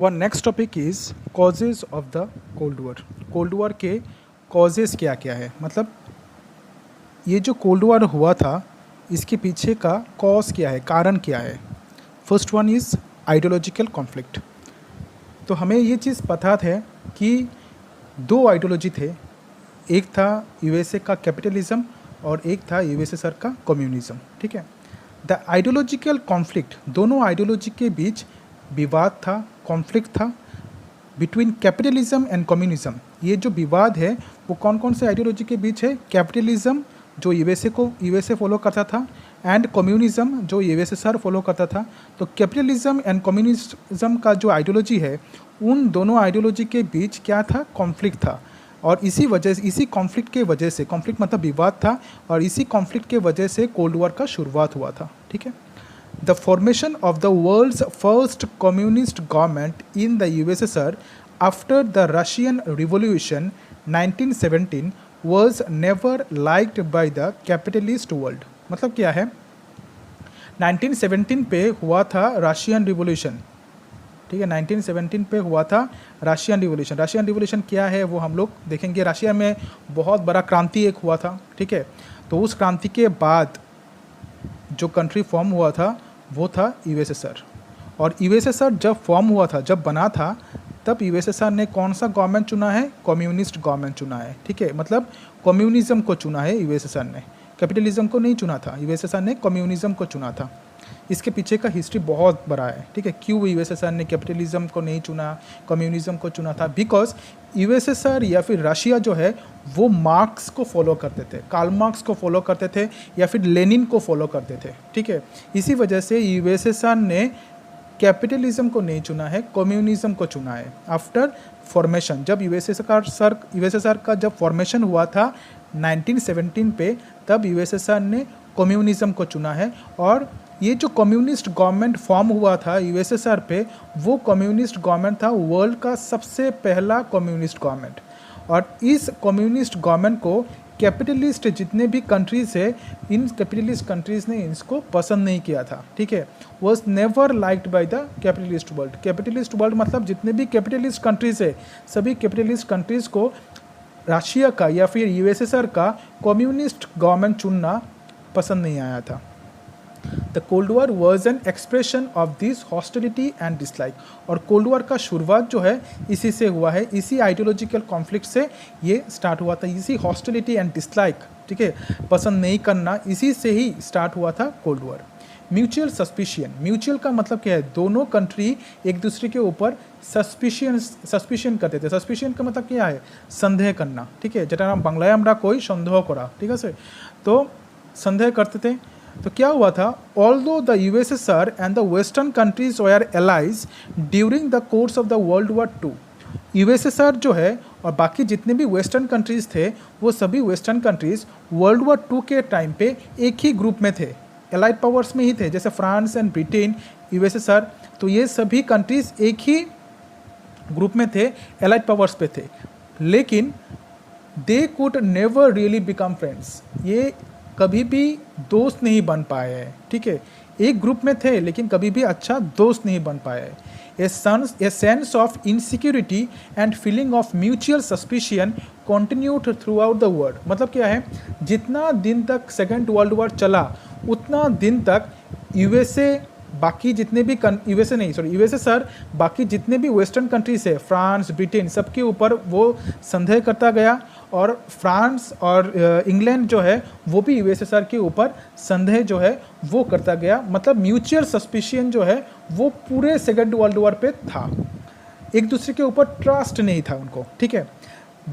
One next topic is causes of the cold war. Cold war के causes क्या क्या है, मतलब ये जो कोल्ड वॉर हुआ था इसके पीछे का कॉज क्या है, कारण क्या है। First one is ideological conflict. तो हमें ये चीज़ पता है कि दो आइडियोलॉजी थे, एक था यूएसए का कैपिटलिज्म और एक था यूएसएसआर का कम्युनिज्म। ठीक है, द आइडियोलॉजिकल कॉन्फ्लिक्ट, दोनों आइडियोलॉजी के बीच विवाद था, कॉन्फ्लिक्ट था बिटवीन कैपिटलिज्म एंड कम्युनिज्म। ये जो विवाद है वो कौन कौन से आइडियोलॉजी के बीच है, कैपिटलिज्म जो यूएसए फॉलो करता था एंड कम्युनिज्म जो यूएसएसआर फॉलो करता था। तो कैपिटलिज्म एंड कम्युनिज्म का जो आइडियोलॉजी है उन दोनों आइडियोलॉजी के बीच क्या था, कॉन्फ्लिक्ट था। और इसी कॉन्फ्लिक्ट के वजह से, कॉन्फ्लिक्ट मतलब विवाद था, और इसी कॉन्फ्लिक्ट के वजह से कोल्ड वॉर का शुरुआत हुआ था। ठीक है, the formation of the world's first communist government in the USSR after the Russian revolution 1917 was never liked by the capitalist world। मतलब क्या है, 1917 पे हुआ था रशियन रिवॉल्यूशन। ठीक है, 1917 पे हुआ था रशियन रिवॉल्यूशन। रशियन रिवॉल्यूशन क्या है वो हम लोग देखेंगे। रशिया में बहुत बड़ा क्रांति एक हुआ था। ठीक है, तो उस क्रांति के बाद जो कंट्री फॉर्म हुआ था वो था यूएसएसआर। और यूएसएसआर जब फॉर्म हुआ था, जब बना था, तब यूएसएसआर ने कौन सा गवर्नमेंट चुना है, कम्युनिस्ट गवर्नमेंट चुना है। ठीक है, मतलब कम्युनिज्म को चुना है यूएसएसआर ने, कैपिटलिज्म को नहीं चुना था। यूएसएसआर ने कम्युनिज्म को चुना था। इसके पीछे का हिस्ट्री बहुत बड़ा है। ठीक है, क्यों यूएसएसआर ने कैपिटलिज्म को नहीं चुना, कम्युनिज्म को चुना था? बिकॉज यूएसएसआर या फिर रशिया जो है वो मार्क्स को फॉलो करते थे, कार्ल मार्क्स को फॉलो करते थे या फिर लेनिन को फॉलो करते थे। ठीक है, इसी वजह से यूएसएसआर ने कैपिटलिज्म को नहीं चुना है, कम्युनिज्म को चुना है। आफ्टर फॉर्मेशन, जब यूएसएसआर का जब फॉर्मेशन हुआ था 1917 पे, तब यूएसएसआर ने कम्युनिज्म को चुना है। और ये जो कम्युनिस्ट गवर्नमेंट फॉर्म हुआ था यूएसएसआर पे, वो कम्युनिस्ट गवर्नमेंट था वर्ल्ड का सबसे पहला कम्युनिस्ट गवर्नमेंट। और इस कम्युनिस्ट गवर्नमेंट को कैपिटलिस्ट जितने भी कंट्रीज़ है, इन कैपिटलिस्ट कंट्रीज़ ने इसको पसंद नहीं किया था। ठीक है, was never liked by the capitalist world. Capitalist world मतलब जितने भी कैपिटलिस्ट कंट्रीज़ है, सभी कैपिटलिस्ट कंट्रीज़ को रशिया का या फिर यूएसएसआर का कम्युनिस्ट गवर्नमेंट चुनना पसंद नहीं आया था। The cold war was an expression of this hostility and dislike. और कोल्ड वॉर का शुरुआत जो है इसी से हुआ है, इसी आइडियोलॉजिकल कॉन्फ्लिक्ट से ये स्टार्ट हुआ था, इसी हॉस्टिलिटी एंड डिसलाइक, ठीक है, पसंद नहीं करना, इसी से ही स्टार्ट हुआ था cold war. Mutual suspicion, mutual का मतलब क्या है, दोनों कंट्री एक दूसरे के ऊपर सस्पिशियन करते थे। सस्पिशियन का मतलब क्या है, संदेह करना। ठीक है, जेटा बांग्लाय आमरा कोई संदेह करा, ठीक है, तो संदेह करते थे। तो क्या हुआ था, although the USSR and the western countries were allies during the course of the world war two. USSR जो है और बाकी जितने भी वेस्टर्न कंट्रीज़ थे, वो सभी western countries world war two के टाइम पे एक ही ग्रुप में थे, एलाइड पावर्स में ही थे, जैसे फ्रांस एंड ब्रिटेन, यूएसएसआर। तो ये सभी कंट्रीज़ एक ही ग्रुप में थे, एलाइड पावर्स पे थे, लेकिन they could never really become friends. ये कभी भी दोस्त नहीं बन पाए हैं। ठीक है, एक ग्रुप में थे लेकिन कभी भी अच्छा दोस्त नहीं बन पाए। A sense of insecurity and feeling of mutual suspicion continued through out the world. मतलब क्या है, जितना दिन तक सेकेंड वर्ल्ड वॉर चला उतना दिन तक बाकी जितने भी यूएसएसआर बाकी जितने भी वेस्टर्न कंट्रीज है, फ्रांस, ब्रिटेन, सबके ऊपर वो संदेह करता गया। और फ्रांस और इंग्लैंड जो है वो भी यूएसएसआर के ऊपर संदेह जो है वो करता गया। मतलब म्यूचुअल सस्पिशियन जो है वो पूरे सेकेंड वर्ल्ड वॉर पे था, एक दूसरे के ऊपर ट्रस्ट नहीं था उनको। ठीक है,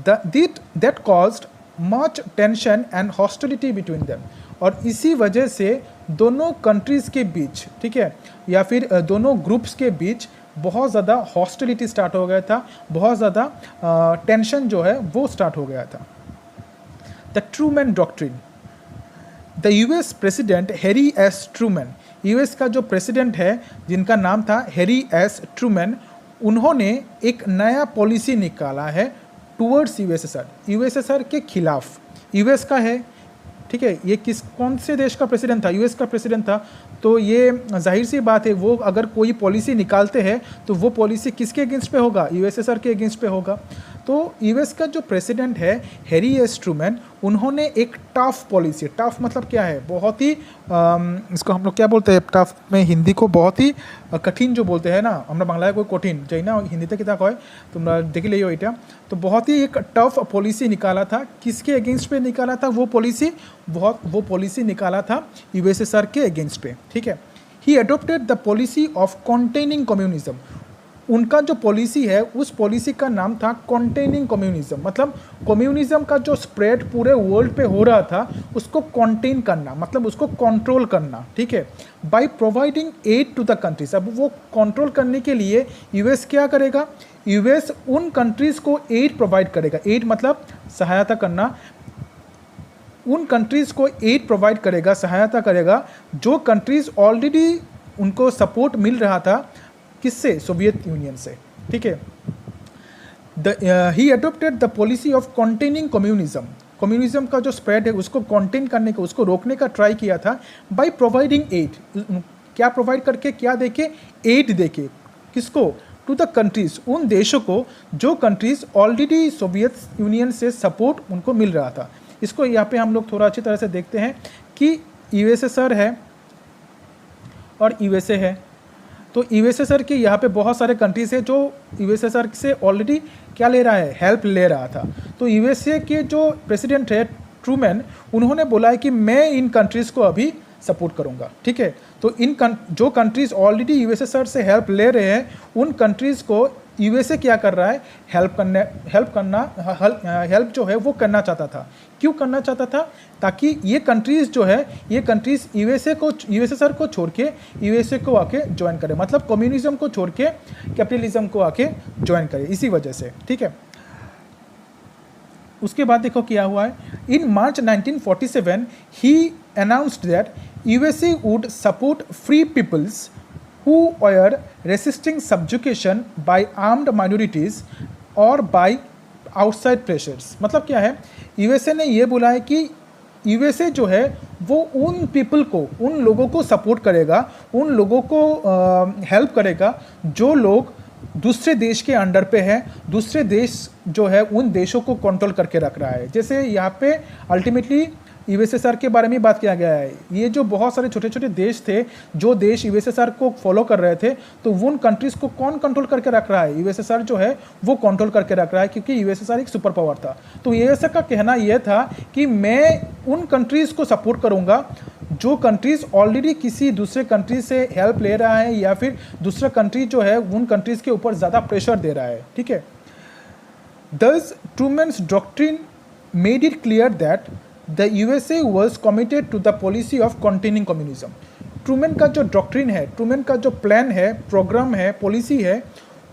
that caused much tension and hostility between them. और इसी वजह से दोनों कंट्रीज़ के बीच, ठीक है, या फिर दोनों ग्रुप्स के बीच बहुत ज़्यादा हॉस्टिलिटी स्टार्ट हो गया था, बहुत ज़्यादा टेंशन जो है वो स्टार्ट हो गया था। The Truman doctrine, the US president Harry S Truman, US का जो प्रेसिडेंट है जिनका नाम था हैरी एस ट्रूमैन, उन्होंने एक नया पॉलिसी निकाला है टूवर्ड्स यूएसएसआर, यूएसएसआर के खिलाफ। यूएस का है, ठीक है, ये कौन से देश का प्रेसिडेंट था, यूएस का प्रेसिडेंट था। तो ये जाहिर सी बात है, वो अगर कोई पॉलिसी निकालते हैं तो वो पॉलिसी किसके अगेंस्ट पे होगा, यूएसएसआर के अगेंस्ट पे होगा। तो यूएस का जो प्रेसिडेंट है हैरी एस ट्रूमैन, उन्होंने एक टफ पॉलिसी, टफ मतलब क्या है, बहुत ही इसको हम लोग क्या बोलते हैं टफ में हिंदी को, बहुत ही कठिन जो बोलते हैं ना, हमरा बांग्ला कोई कठिन जाई ना हिंदीते किता कय তোমরা देख लियो এটা। तो बहुत ही एक टफ पॉलिसी निकाला था, किसके अगेंस्ट पे निकाला था वो पॉलिसी निकाला था यूएसएसआर के अगेंस्ट पे, ठीक है। He adopted the policy of containing communism, उनका जो पॉलिसी है उस पॉलिसी का नाम था कॉन्टेनिंग कम्युनिज्म, मतलब कम्युनिज्म का जो स्प्रेड पूरे वर्ल्ड पे हो रहा था उसको कॉन्टेन करना, मतलब उसको कंट्रोल करना, ठीक है, by providing aid to the countries. अब वो कंट्रोल करने के लिए यूएस क्या करेगा, यूएस उन कंट्रीज़ को एड प्रोवाइड करेगा, एड मतलब सहायता करना, उन कंट्रीज़ को एड प्रोवाइड करेगा, सहायता करेगा जो कंट्रीज़ ऑलरेडी उनको सपोर्ट मिल रहा था, किससे, सोवियत यूनियन से, ठीक है। He adopted the policy of containing communism, communism का जो स्प्रेड है उसको कॉन्टेन करने का, उसको रोकने का ट्राई किया था बाय प्रोवाइडिंग एड, क्या प्रोवाइड करके, क्या देके, एड देके, किसको, टू द कंट्रीज़, उन देशों को जो कंट्रीज़ ऑलरेडी सोवियत यूनियन से सपोर्ट उनको मिल रहा था। इसको यहाँ पे हम लोग थोड़ा अच्छी तरह से देखते हैं कि यूएसएसआर है और यूएसए है। तो यूएसएसआर के यहाँ पे बहुत सारे कंट्रीज़ हैं जो यूएसएसआर से ऑलरेडी क्या ले रहा है, हेल्प ले रहा था। तो यूएसए के जो प्रेसिडेंट है ट्रूमैन, उन्होंने बोला है कि मैं इन कंट्रीज़ को अभी सपोर्ट करूंगा, ठीक है। तो जो कंट्रीज़ ऑलरेडी यूएसएसआर से हेल्प ले रहे हैं उन कंट्रीज़ को यूएसए क्या कर रहा है, हेल्प जो है वो करना चाहता था। क्यों करना चाहता था, ताकि ये कंट्रीज़ जो है, ये कंट्रीज़ यूएसएसआर को छोड़ के यूएसए को आके ज्वाइन करे, मतलब कम्युनिज्म को छोड़ के कैपिटलिज्म को आके ज्वाइन करे, इसी वजह से, ठीक है। उसके बाद देखो क्या हुआ है, इन मार्च 1947 ही announced that USA would support free peoples who were resisting subjugation by armed minorities or by outside pressures। मतलब क्या है, यूएसए ने ये बोला है कि यूएसए जो है वो उन पीपल को, उन लोगों को सपोर्ट करेगा, उन लोगों को हेल्प करेगा जो लोग दूसरे देश के अंडर पे है, दूसरे देश जो है उन देशों को कंट्रोल करके रख रहा है। जैसे यहाँ पे अल्टीमेटली यूएसएसआर के बारे में बात किया गया है, ये जो बहुत सारे छोटे छोटे देश थे जो देश यूएसएसआर को फॉलो कर रहे थे, तो उन कंट्रीज़ को कौन कंट्रोल करके रख रहा है, यूएसएसआर जो है वो कंट्रोल करके रख रहा है, क्योंकि यूएसएसआर एक सुपर पावर था। तो यूएसए का कहना यह था कि मैं उन कंट्रीज़ को सपोर्ट करूँगा जो कंट्रीज़ ऑलरेडी किसी दूसरे कंट्री से हेल्प ले रहा है या फिर दूसरा कंट्री जो है उन कंट्रीज़ के ऊपर ज़्यादा प्रेशर दे रहा है, ठीक है। Thus, Truman's doctrine made it clear that the USA was committed to the policy of containing communism। Truman का जो डॉक्ट्रिन है, ट्रूमैन का जो प्लान है, प्रोग्राम है, पॉलिसी है,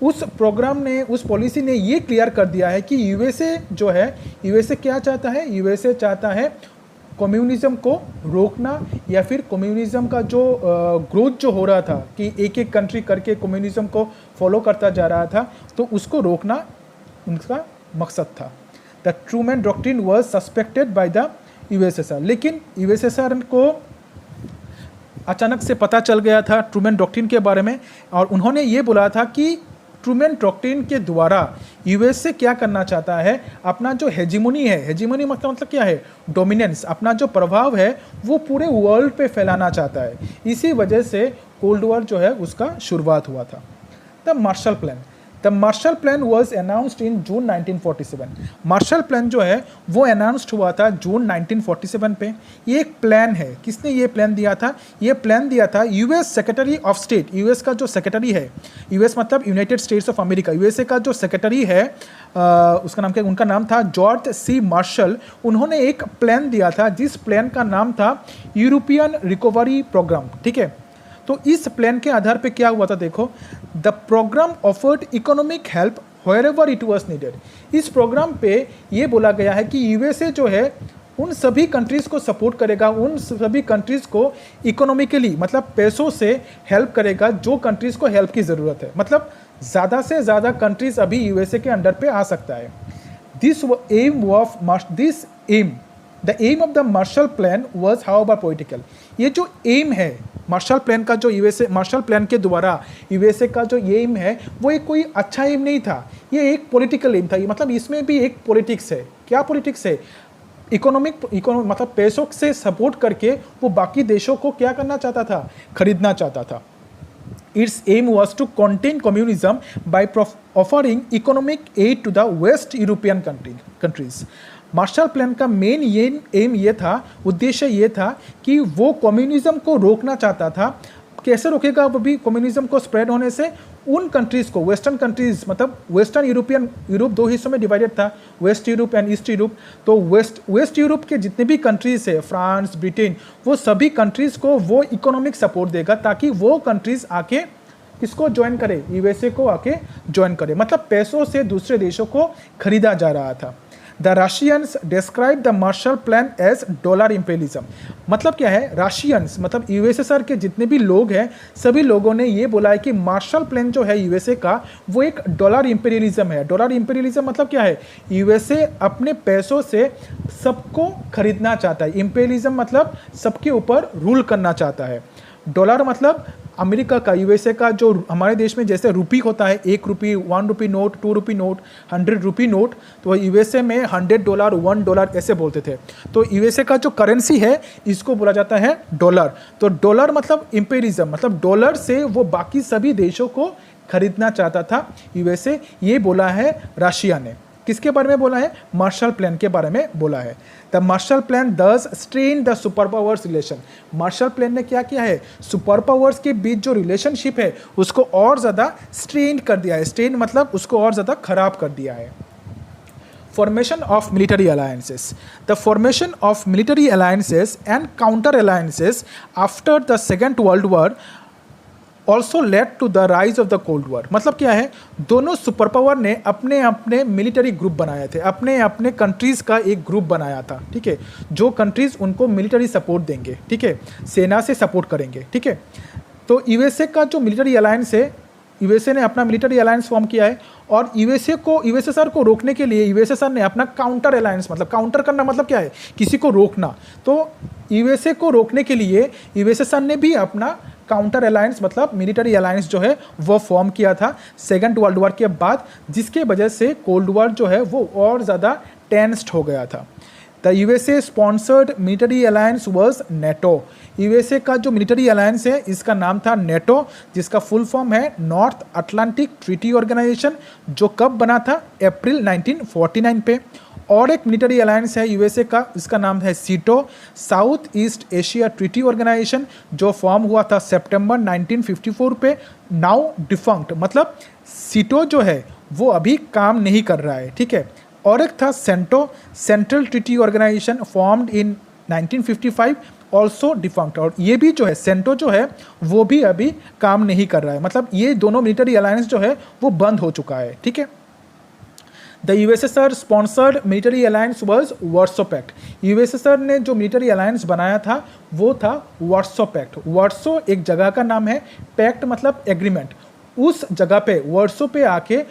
उस प्रोग्राम ने, उस पॉलिसी ने ये क्लियर कर दिया है कि यूएसए जो है, यूएसए क्या चाहता है, यूएसए चाहता है कम्युनिज्म को रोकना, या फिर कम्युनिज्म का जो ग्रोथ जो हो रहा था कि एक एक कंट्री करके कम्युनिज्म को फॉलो करता जा रहा था, तो उसको रोकना उनका मकसद था। The Truman doctrine was suspected by the USSR, लेकिन यूएसएसआर को अचानक से पता चल गया था ट्रूमैन डॉक्ट्रिन के बारे में, और उन्होंने ये बोला था कि ट्रूमैन डॉक्ट्रिन के द्वारा यूएसए क्या करना चाहता है, अपना जो हेजिमोनी है, हेजिमोनी मतलब क्या है, डोमिनेंस, अपना जो प्रभाव है वो पूरे वर्ल्ड पे फैलाना चाहता है। इसी वजह से कोल्ड वॉर जो है उसका शुरुआत हुआ था। The Marshall plan, the Marshall plan was announced in June 1947। Marshall plan जो है वो अनाउंस्ड हुआ था जून 1947 पे। ये एक प्लान है, किसने ये प्लान दिया था, ये प्लान दिया था US secretary of state, US का जो सेक्रेटरी है, यूएस मतलब United states of America, USA का जो सेक्रेटरी है उसका नाम क्या, उनका नाम था जॉर्ज सी मार्शल। उन्होंने एक प्लान दिया था जिस प्लान का नाम था यूरोपियन रिकवरी प्रोग्राम, ठीक है। तो इस प्लान के आधार पे क्या हुआ था, देखो, the programme offered economic help wherever it was needed. इस प्रोग्राम पे ये बोला गया है कि यूएसए जो है उन सभी कंट्रीज़ को सपोर्ट करेगा, उन सभी कंट्रीज़ को इकोनॉमिकली मतलब पैसों से हेल्प करेगा जो कंट्रीज़ को हेल्प की ज़रूरत है, मतलब ज़्यादा से ज़्यादा कंट्रीज़ अभी यूएसए के अंडर पे आ सकता है। This the aim of the Marshall plan was how about political. ये जो एम है मार्शल प्लान का, जो यूएसए मार्शल प्लान के द्वारा यूएसए का जो एम है वो एक कोई अच्छा एम नहीं था, ये एक पॉलिटिकल एम था। मतलब इसमें भी एक पॉलिटिक्स है। क्या पॉलिटिक्स है? इकोनॉमिक मतलब पैसों से सपोर्ट करके वो बाकी देशों को क्या करना चाहता था? खरीदना चाहता था। Its aim was to contain communism by offering economic aid to the West European countries. Marshall plan का मेन एम ये था, उद्देश्य ये था कि वो कम्युनिज्म को रोकना चाहता था। कैसे रोकेगा वो भी कम्युनिज्म को स्प्रेड होने से? उन कंट्रीज़ को, वेस्टर्न कंट्रीज़, मतलब वेस्टर्न यूरोप दो हिस्सों में डिवाइडेड था, west Europe and east Europe. तो वेस्ट यूरोप के जितने भी कंट्रीज़ है, फ्रांस, ब्रिटेन, वो सभी कंट्रीज़ को वो इकोनॉमिक सपोर्ट देगा ताकि वो कंट्रीज़ आके किसको ज्वाइन करे? यूएसए को आके ज्वाइन करे। मतलब पैसों से दूसरे देशों को खरीदा जा रहा था। The Russians describe the Marshall plan as dollar imperialism. मतलब क्या है? रशियंस मतलब यूएसएसआर के जितने भी लोग हैं सभी लोगों ने ये बोला है कि मार्शल प्लान जो है यूएसए का वो एक डॉलर इम्पेरियलिज्म है। डॉलर इम्पेरियलिज्म मतलब क्या है? यूएसए अपने पैसों से सबको खरीदना चाहता है। इम्पेरियलिज्म मतलब सबके ऊपर रूल करना चाहता है। डॉलर मतलब अमेरिका का, यूएसए का, जो हमारे देश में जैसे रुपी होता है, 1 रुपी, 1 rupee note, 2 rupee note, 100 rupee note, तो यूएसए में $100, $1 ऐसे बोलते थे। तो यूएसए का जो करेंसी है इसको बोला जाता है डॉलर। तो डॉलर मतलब इम्पेरियलिज्म, मतलब डॉलर से वो बाकी सभी देशों को खरीदना चाहता था यूएसए। ये बोला है रशिया ने। किसके बारे में बोला है? मार्शल प्लान के बारे में बोला है। द मार्शल प्लान दस strain the super powers relation. Marshall plan ने क्या किया है? सुपर पावर्स के बीच जो रिलेशनशिप है उसको और ज़्यादा स्ट्रेन कर दिया है। स्ट्रेन मतलब उसको और ज़्यादा खराब कर दिया है। Formation of military alliances. The formation of military alliances and counter alliances after the Second World War also led to the rise of the Cold War. मतलब क्या है? दोनों सुपर पावर ने अपने अपने मिलिट्री ग्रुप बनाए थे, अपने अपने कंट्रीज़ का एक ग्रुप बनाया था, ठीक है, जो कंट्रीज़ उनको मिलिट्री सपोर्ट देंगे, ठीक है, सेना से सपोर्ट करेंगे, ठीक है। तो यूएसए का जो मिलिट्री अलायंस है, यूएसए ने अपना मिलिट्री अलायंस फॉर्म किया है और यूएसएसआर को रोकने के लिए यूएसएसआर ने अपना काउंटर अलायंस, मतलब काउंटर करना मतलब क्या है? किसी को रोकना। तो यूएसए को रोकने के लिए यूएसएसआर ने भी अपना काउंटर अलायंस मतलब मिलिट्री अलायंस जो है वो फॉर्म किया था सेकेंड वर्ल्ड वॉर के बाद, जिसके वजह से कोल्ड वॉर जो है वो और ज़्यादा टेंस्ड हो गया था। The USA sponsored military alliance was NATO. USA का जो मिलिट्री अलायंस है इसका नाम था नेटो, जिसका फुल फॉर्म है नॉर्थ अटलांटिक ट्रीटी ऑर्गेनाइजेशन, जो कब बना था? अप्रैल 1949 पे। और एक मिलिट्री अलायंस है यूएसए का, इसका नाम है SEATO, South East Asia treaty organisation, जो फॉर्म हुआ था सितंबर 1954 पे। नाउ डिफंक्ट, मतलब सीटो जो है वो अभी काम नहीं कर रहा है, ठीक है। और एक था CENTO, central treaty organisation, formed in 1955, also defunct. और ये भी जो है सेंटो जो है वो भी अभी काम नहीं कर रहा है, मतलब ये दोनों मिलिट्री अलायंस जो है वो बंद हो चुका है, ठीक है। The USSR sponsored military alliance was Warsaw pact. USSR ने जो मिलिट्री अलायंस बनाया था वो था वार्सो पैक्ट। वार्सो एक जगह का नाम है, पैक्ट मतलब एग्रीमेंट। उस जगह पे वार्सो पे आके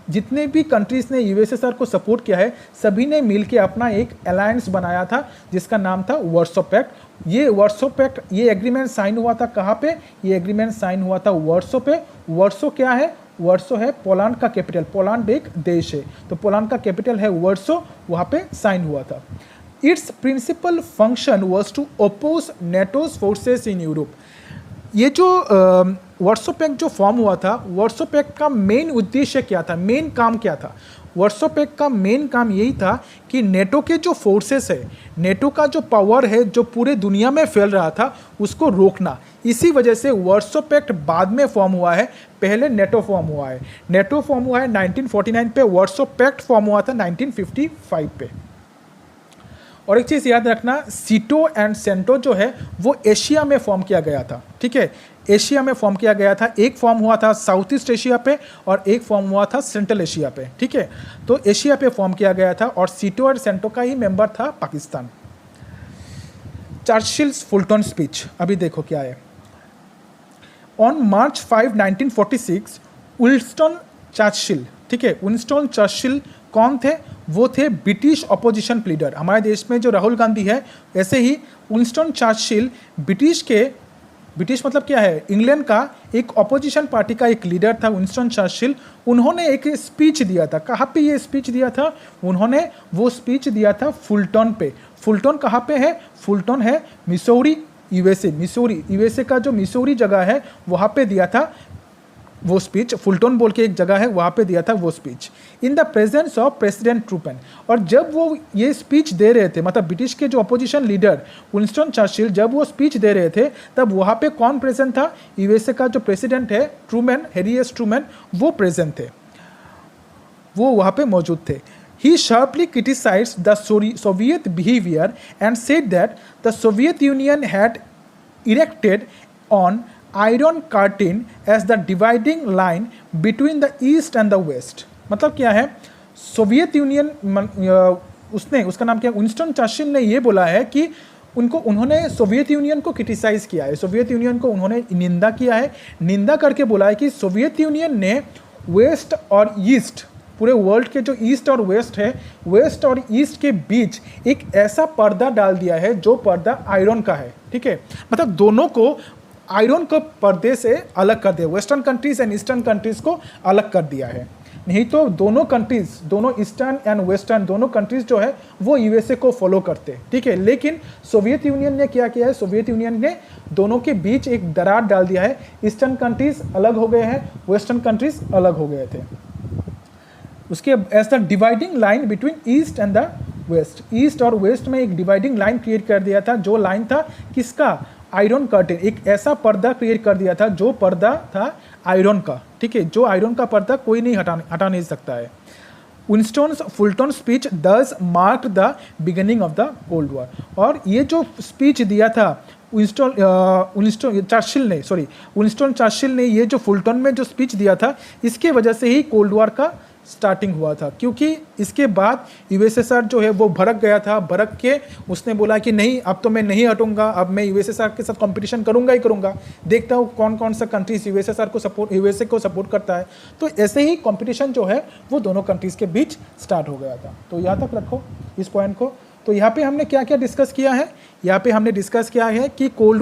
जितने भी कंट्रीज़ ने यूएसएसआर को सपोर्ट किया है सभी ने मिलके अपना एक अलायंस बनाया था जिसका नाम था वार्सो पैक्ट। ये वार्सो पैक्ट, ये एग्रीमेंट साइन हुआ था कहाँ पे? ये एग्रीमेंट साइन हुआ था वार्सो पे। वार्सो क्या है? वार्सो है पोलैंड का कैपिटल, पोलैंड एक देश है, तो पोलैंड का कैपिटल है वार्सो, वहाँ पे साइन हुआ था। Its principal function was to oppose NATO's forces in Europe. ये जो वार्सो पैक्ट जो फॉर्म हुआ था, वार्सो पैक्ट का मेन उद्देश्य क्या था? मेन काम क्या था? वार्सो पैक्ट का मेन काम यही था कि नेटो के जो फोर्सेस है, नेटो का जो पावर है जो पूरे दुनिया में फैल रहा था उसको रोकना। इसी वजह से वार्सो पैक्ट बाद में फॉर्म हुआ है, पहले नेटो फॉर्म हुआ है। नेटो फॉर्म हुआ है 1949 पे, वार्सो पैक्ट फॉर्म हुआ था 1955 पे। और एक चीज़ याद रखना, सीटो एंड सेंटो जो है वो एशिया में फॉर्म किया गया था, ठीक है, एशिया में फॉर्म किया गया था। एक फॉर्म हुआ था साउथ ईस्ट एशिया पे और एक फॉर्म हुआ था सेंट्रल एशिया पे, ठीक है। तो एशिया पे फॉर्म किया गया था और सीटो और सेंटो का ही मेंबर था पाकिस्तान। चर्चिल्स फुलटन स्पीच, अभी देखो क्या है। ऑन मार्च 5, 1946 विंस्टन चर्चिल, ठीक है, विंस्टन चर्चिल कौन थे? वो थे ब्रिटिश अपोजिशन लीडर। हमारे देश में जो राहुल गांधी है, ऐसे ही विंस्टन चर्चिल ब्रिटिश मतलब क्या है, इंग्लैंड का एक अपोजिशन पार्टी का एक लीडर था विंस्टन चर्चिल। उन्होंने एक स्पीच दिया था। कहाँ पे ये स्पीच दिया था? उन्होंने वो स्पीच दिया था फुलटन पे। फुलटन कहाँ पे है? फुलटन है मिसौरी, यूएसए। मिसौरी, यूएसए का जो मिसौरी जगह है वहाँ पे दिया था वो स्पीच। फुलटन बोल के एक जगह है, वहाँ पे दिया था वो speech in the presence of president Truman. और जब वो ये स्पीच दे रहे थे, मतलब ब्रिटिश के जो अपोजिशन लीडर विंस्टन चर्चिल जब वो स्पीच दे रहे थे, तब वहाँ पे कौन प्रेजेंट था? यूएसए का जो प्रेसिडेंट है ट्रूमैन, हैरी एस ट्रूमैन, वो प्रेजेंट थे, वो वहाँ पे मौजूद थे। He sharply criticized the Soviet behavior and said that the Soviet Union had erected an iron curtain as the dividing line between the East and the West। मतलब क्या है? सोवियत यूनियन उसका नाम क्या है? विंस्टन चर्चिल ने ये बोला है कि उन्होंने सोवियत यूनियन को क्रिटिसाइज किया है, सोवियत यूनियन को उन्होंने निंदा किया है। निंदा करके बोला है कि सोवियत यूनियन ने वेस्ट और ईस्ट, पूरे वर्ल्ड के जो ईस्ट और वेस्ट है, वेस्ट और ईस्ट के बीच एक ऐसा पर्दा डाल दिया है जो पर्दा आयरन का है। ठीक है, मतलब दोनों को आयरन को पर्दे से अलग कर दिया, western countries and eastern countries को अलग कर दिया है। नहीं तो दोनों कंट्रीज, दोनों ईस्टर्न एंड वेस्टर्न दोनों कंट्रीज जो है वो यूएसए को फॉलो करते हैं। ठीक है, लेकिन सोवियत यूनियन ने क्या किया है? सोवियत यूनियन ने दोनों के बीच एक दरार डाल दिया है। ईस्टर्न कंट्रीज अलग हो गए हैं, वेस्टर्न कंट्रीज अलग हो गए थे। उसके as the dividing line between east and the west, east और वेस्ट में एक डिवाइडिंग लाइन क्रिएट कर दिया था। जो लाइन था किसका? Iron curtain. एक ऐसा पर्दा क्रिएट कर दिया था जो पर्दा था आयरन का। ठीक है, जो आयरन का पर्दा कोई नहीं हटा नहीं सकता है। फुलटन स्पीच दस mark the beginning of the cold war. और ये जो स्पीच दिया था विंस्टन चर्चिल ने ये जो फुलटन में जो स्पीच दिया था, इसके वजह से ही कोल्ड वॉर का स्टार्टिंग हुआ था। क्योंकि इसके बाद यूएसएसआर जो है वो भड़क गया था। भड़क के उसने बोला कि नहीं, अब तो मैं नहीं हटूंगा, अब मैं यूएसएसआर के साथ कंपटीशन करूंगा ही करूंगा, देखता हूँ कौन कौन सा कंट्रीज यूएसए को सपोर्ट करता है। तो ऐसे ही कंपटीशन जो है वो दोनों कंट्रीज के बीच स्टार्ट हो गया था। तो यहाँ तक रखो इस पॉइंट को। तो यहाँ पे हमने क्या क्या डिस्कस किया है? यहाँ पे हमने डिस्कस किया है कि कोल्ड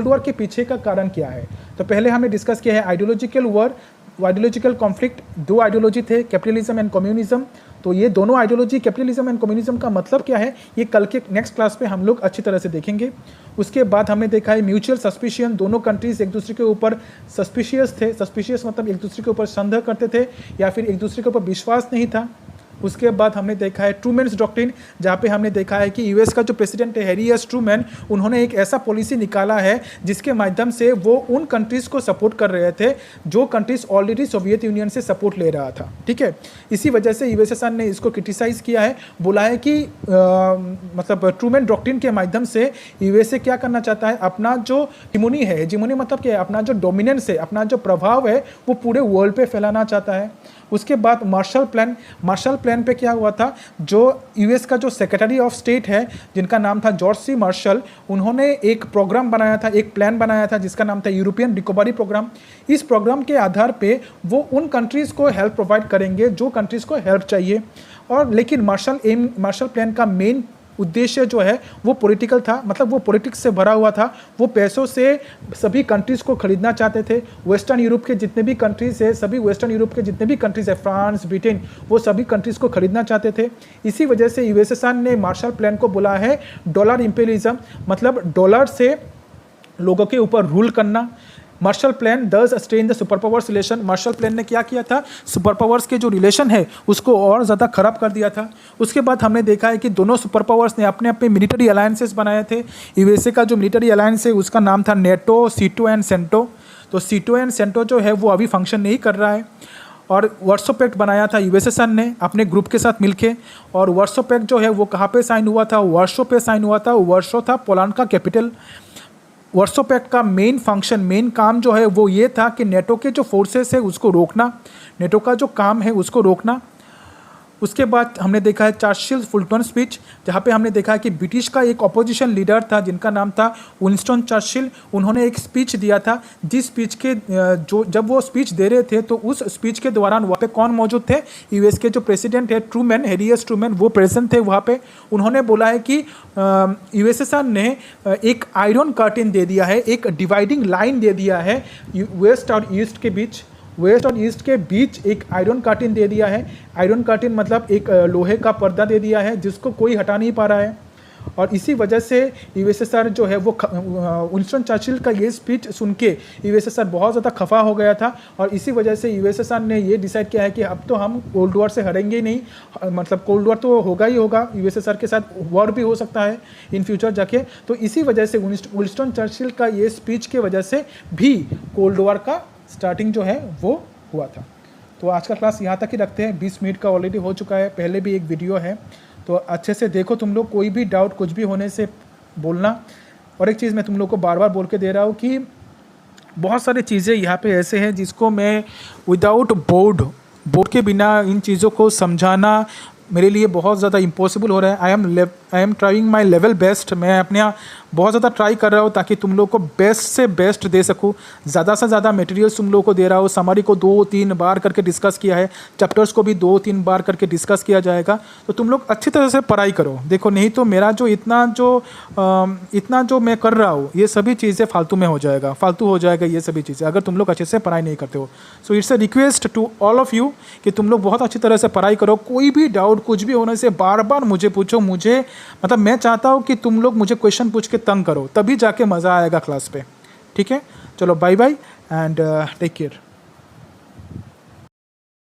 वॉर के पीछे का कारण क्या है। तो पहले हमने डिस्कस किया है आइडियोलॉजिकल कॉन्फ्लिक्ट। दो आइडियोलॉजी थे, कैपिटलिज्म एंड कम्युनिज्म। तो ये दोनों आइडियोलॉजी, कैपिटलिज्म एंड कम्युनिज्म का मतलब क्या है, ये कल के नेक्स्ट क्लास पे हम लोग अच्छी तरह से देखेंगे। उसके बाद हमने देखा है म्यूचुअल सस्पिशियन। दोनों कंट्रीज एक दूसरे के ऊपर सस्पिशियस थे। सस्पिशियस मतलब एक दूसरे के ऊपर संदेह करते थे या फिर एक दूसरे के ऊपर विश्वास नहीं था। उसके बाद हमने देखा है ट्रूमैन्स डॉक्ट्रिन, जहाँ पे हमने देखा है कि यूएस का जो प्रेसिडेंट है हैरी एस ट्रूमैन, उन्होंने एक ऐसा पॉलिसी निकाला है जिसके माध्यम से वो उन कंट्रीज़ को सपोर्ट कर रहे थे जो कंट्रीज़ ऑलरेडी सोवियत यूनियन से सपोर्ट ले रहा था। ठीक है, इसी वजह से यूएसएसआर ने इसको क्रिटिसाइज़ किया है, बोला है कि मतलब ट्रूमैन डॉक्ट्रिन के माध्यम से यूएसए क्या करना चाहता है, अपना जो हेजिमोनी मतलब क्या है, अपना जो डोमिनेंस है, अपना जो प्रभाव है वो पूरे वर्ल्ड पे फैलाना चाहता है। उसके बाद मार्शल प्लान पे क्या हुआ था, जो यूएस का जो सेक्रेटरी ऑफ स्टेट है जिनका नाम था जॉर्ज सी मार्शल, उन्होंने एक प्रोग्राम बनाया था, एक प्लान बनाया था जिसका नाम था यूरोपियन रिकवरी प्रोग्राम। इस प्रोग्राम के आधार पे वो उन कंट्रीज़ को हेल्प प्रोवाइड करेंगे जो कंट्रीज़ को हेल्प चाहिए। और लेकिन मार्शल प्लान का मेन उद्देश्य जो है वो पॉलिटिकल था, मतलब वो पॉलिटिक्स से भरा हुआ था। वो पैसों से सभी कंट्रीज़ को खरीदना चाहते थे। वेस्टर्न यूरोप के जितने भी कंट्रीज़ है, सभी वेस्टर्न यूरोप के जितने भी कंट्रीज़ है, फ्रांस, ब्रिटेन, वो सभी कंट्रीज़ को खरीदना चाहते थे। इसी वजह से यूएसएसआर ने मार्शल प्लान को बोला है डॉलर इंपेरियलिज्म, मतलब डॉलर से लोगों के ऊपर रूल करना। मार्शल प्लान दस strain the super powers relation. Marshall plan ने क्या किया था, सुपर पावर्स के जो रिलेशन है उसको और ज़्यादा खराब कर दिया था। उसके बाद हमने देखा है कि दोनों सुपर पावर्स ने अपने अपने मिलिट्री अलायंसेस बनाए थे। यूएसए का जो मिलिट्री अलायंस है उसका नाम था नेटो, सीटो एंड सेंटो। तो सीटो एंड सेंटो जो है वो अभी फंक्शन नहीं कर रहा है। और वार्सो पैक्ट बनाया था यूएसएसआर ने अपने ग्रुप के साथ मिलके। और वार्सो पैक्ट जो है वो कहाँ पे साइन हुआ था, वार्सो पे साइन हुआ था। वार्सो था पोलैंड का कैपिटल। वार्सो पैक्ट का मेन काम जो है वो ये था कि नेटो के जो फोर्सेस है उसको रोकना, नेटो का जो काम है उसको रोकना। उसके बाद हमने देखा है चर्चिल फुलटन स्पीच, जहाँ पे हमने देखा है कि ब्रिटिश का एक अपोजिशन लीडर था जिनका नाम था विंस्टन चर्चिल। उन्होंने एक स्पीच दिया था, जिस स्पीच के जो जब वो स्पीच दे रहे थे तो उस स्पीच के दौरान वहाँ पे कौन मौजूद थे? यूएस के जो प्रेसिडेंट है ट्रूमैन, हैरी एस ट्रूमैन, वो प्रेजेंट थे वहाँ पे। उन्होंने बोला है कि यूएसएसआर ने एक आयरन कर्टेन दे दिया है, एक डिवाइडिंग लाइन दे दिया है वेस्ट और ईस्ट के बीच। वेस्ट और ईस्ट के बीच एक आयरन कर्टेन दे दिया है। आयरन कर्टेन मतलब एक लोहे का पर्दा दे दिया है जिसको कोई हटा नहीं पा रहा है। और इसी वजह से यूएसएसआर जो है वो विंस्टन चर्चिल का ये स्पीच सुन के यूएसएसआर बहुत ज़्यादा खफा हो गया था। और इसी वजह से यूएसएसआर ने ये डिसाइड किया है कि अब तो हम कोल्ड वॉर से हटेंगे ही नहीं, मतलब कोल्ड वॉर तो होगा ही होगा, यूएसएसआर के साथ वॉर भी हो सकता है इन फ्यूचर जाके। तो इसी वजह से विंस्टन चर्चिल का ये स्पीच के वजह से भी कोल्ड वॉर का स्टार्टिंग जो है वो हुआ था। तो आज का क्लास यहाँ तक ही रखते हैं, 20 मिनट का ऑलरेडी हो चुका है, पहले भी एक वीडियो है, तो अच्छे से देखो तुम लोग, कोई भी डाउट कुछ भी होने से बोलना। और एक चीज़ मैं तुम लोग को बार बार बोल के दे रहा हूँ कि बहुत सारी चीज़ें यहाँ पे ऐसे हैं जिसको मैं विदाउट बोर्ड के बिना इन चीज़ों को समझाना मेरे लिए बहुत ज़्यादा इम्पॉसिबल हो रहा है। I am trying my level best. मैं अपने यहाँ बहुत ज़्यादा ट्राई कर रहा हूँ ताकि तुम लोग को बेस्ट से बेस्ट दे सकूँ, ज़्यादा से ज़्यादा मटेरियल्स तुम लोग को दे रहा हूँ। समरी को 2-3 बार करके डिस्कस किया है, चैप्टर्स को भी 2-3 बार करके डिस्कस किया जाएगा। तो तुम लोग अच्छी तरह से पढ़ाई करो। देखो नहीं तो मेरा जो इतना जो मैं कर रहा हूँ ये सभी चीज़ें फालतू में हो जाएगा, फालतू हो जाएगा ये सभी चीज़ें अगर तुम लोग अच्छे से पढ़ाई नहीं करते हो। So it's a request to all of you कि तुम लोग बहुत अच्छी तरह से पढ़ाई करो। कोई भी डाउट कुछ भी होने से बार बार मुझे पूछो। मुझे मतलब मैं चाहता हूँ कि तुम लोग मुझे क्वेश्चन पूछ के तंग करो, तभी जाके मज़ा आएगा क्लास पे। ठीक है, चलो bye bye and take care.